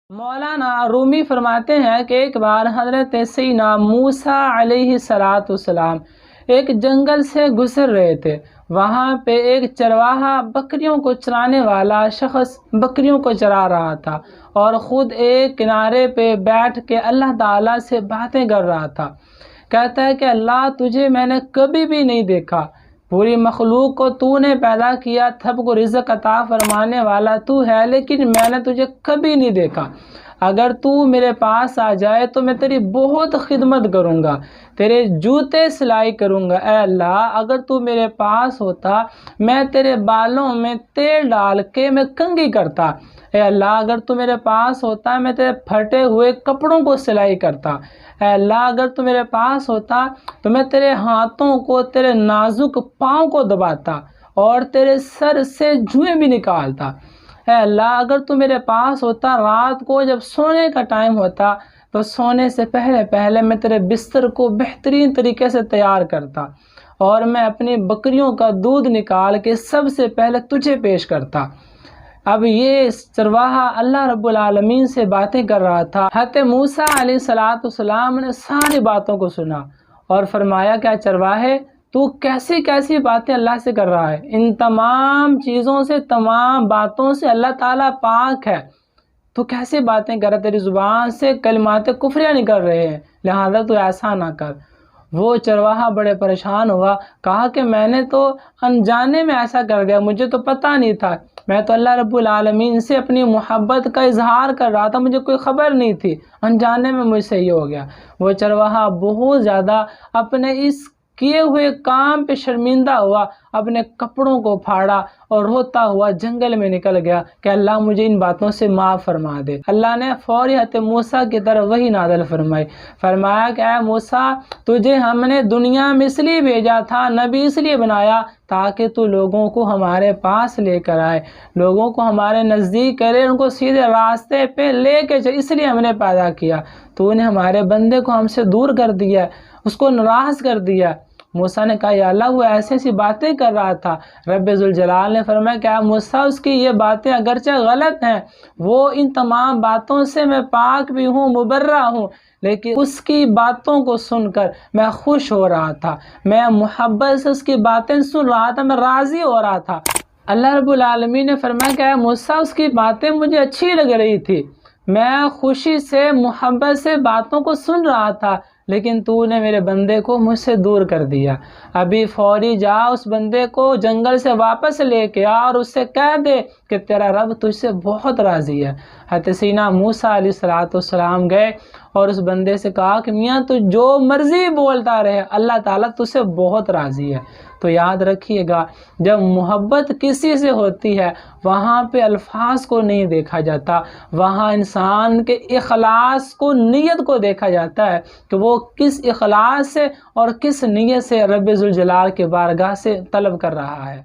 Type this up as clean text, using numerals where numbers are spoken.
مولانا رومی فرماتے ہیں کہ ایک بار حضرت سیدنا موسیٰ علیہ السلام ایک جنگل سے گزر رہے تھے۔ وہاں پہ ایک چرواہا بکریوں کو چرانے والا شخص بکریوں کو چرا رہا تھا اور خود ایک کنارے پہ بیٹھ کے اللہ تعالیٰ سے باتیں کر رہا تھا۔ کہتا ہے کہ اللہ، تجھے میں نے کبھی بھی نہیں دیکھا، پوری مخلوق کو تو نے پیدا کیا، سب کو رزق عطا فرمانے والا تو ہے، لیکن میں نے تجھے کبھی نہیں دیکھا۔ اگر تو میرے پاس آ جائے تو میں تیری بہت خدمت کروں گا، تیرے جوتے سلائی کروں گا۔ اے اللہ، اگر تو میرے پاس ہوتا میں تیرے بالوں میں تیل ڈال کے میں کنگھی کرتا۔ اے اللہ، اگر تو میرے پاس ہوتا میں تیرے پھٹے ہوئے کپڑوں کو سلائی کرتا۔ اے اللہ، اگر تو میرے پاس ہوتا تو میں تیرے ہاتھوں کو، تیرے نازک پاؤں کو دباتا اور تیرے سر سے جوئیں بھی نکالتا۔ اے اللہ، اگر تو میرے پاس ہوتا، رات کو جب سونے کا ٹائم ہوتا تو سونے سے پہلے میں تیرے بستر کو بہترین طریقے سے تیار کرتا اور میں اپنی بکریوں کا دودھ نکال کے سب سے پہلے تجھے پیش کرتا۔ اب یہ چرواہا اللہ رب العالمین سے باتیں کر رہا تھا۔ حضرت موسیٰ علیہ السلام نے ساری باتوں کو سنا اور فرمایا، کیا چرواہے، تو کیسی کیسی باتیں اللہ سے کر رہا ہے؟ ان تمام چیزوں سے، تمام باتوں سے اللہ تعالیٰ پاک ہے، تو کیسی باتیں کر رہا؟ تیری زبان سے کلمات کفریہ نکل رہے ہیں، لہذا تو ایسا نہ کر۔ وہ چرواہا بڑے پریشان ہوا، کہا کہ میں نے تو انجانے میں ایسا کر دیا، مجھے تو پتہ نہیں تھا، میں تو اللہ رب العالمین سے اپنی محبت کا اظہار کر رہا تھا، مجھے کوئی خبر نہیں تھی، انجانے میں مجھ سے یہ ہو گیا۔ وہ چرواہا بہت زیادہ اپنے اس کیے ہوئے کام پہ شرمندہ ہوا، اپنے کپڑوں کو پھاڑا اور روتا ہوا جنگل میں نکل گیا کہ اللہ مجھے ان باتوں سے معاف فرما دے۔ اللہ نے فوری حضرت موسیٰ کی طرف وحی نازل فرمائی، فرمایا کہ اے موسیٰ، تجھے ہم نے دنیا میں اس لیے بھیجا تھا، نبی اس لیے بنایا تاکہ تو لوگوں کو ہمارے پاس لے کر آئے، لوگوں کو ہمارے نزدیک کرے، ان کو سیدھے راستے پہ لے کے چلے، اس لیے ہم نے پیدا کیا۔ تو نے ہمارے بندے کو ہم سے دور کر دیا، اس کو ناراض کر دیا۔ موسیٰ نے کہا، یا اللہ، وہ ایسی ایسی باتیں کر رہا تھا۔ رب ذوالجلال نے فرمایا کہ اے موسیٰ، اس کی یہ باتیں اگرچہ غلط ہیں، وہ ان تمام باتوں سے میں پاک بھی ہوں، مبرہ ہوں، لیکن اس کی باتوں کو سن کر میں خوش ہو رہا تھا، میں محبت سے اس کی باتیں سن رہا تھا، میں راضی ہو رہا تھا۔ اللہ رب العالمین نے فرمایا کہ اے موسیٰ، اس کی باتیں مجھے اچھی لگ رہی تھی، میں خوشی سے، محبت سے باتوں کو سن رہا تھا، لیکن تو نے میرے بندے کو مجھ سے دور کر دیا۔ ابھی فوری جا اس بندے کو جنگل سے واپس لے کے آ اور اس سے کہہ دے کہ تیرا رب تجھ سے بہت راضی ہے۔ حضرت سیدنا موسیٰ علیہ السلام گئے اور اس بندے سے کہا کہ میاں تو جو مرضی بولتا رہے، اللہ تعالیٰ تجھ سے بہت راضی ہے۔ تو یاد رکھیے گا، جب محبت کسی سے ہوتی ہے وہاں پہ الفاظ کو نہیں دیکھا جاتا، وہاں انسان کے اخلاص کو، نیت کو دیکھا جاتا ہے کہ وہ کس اخلاص سے اور کس نیت سے رب ذوالجلال کے بارگاہ سے طلب کر رہا ہے۔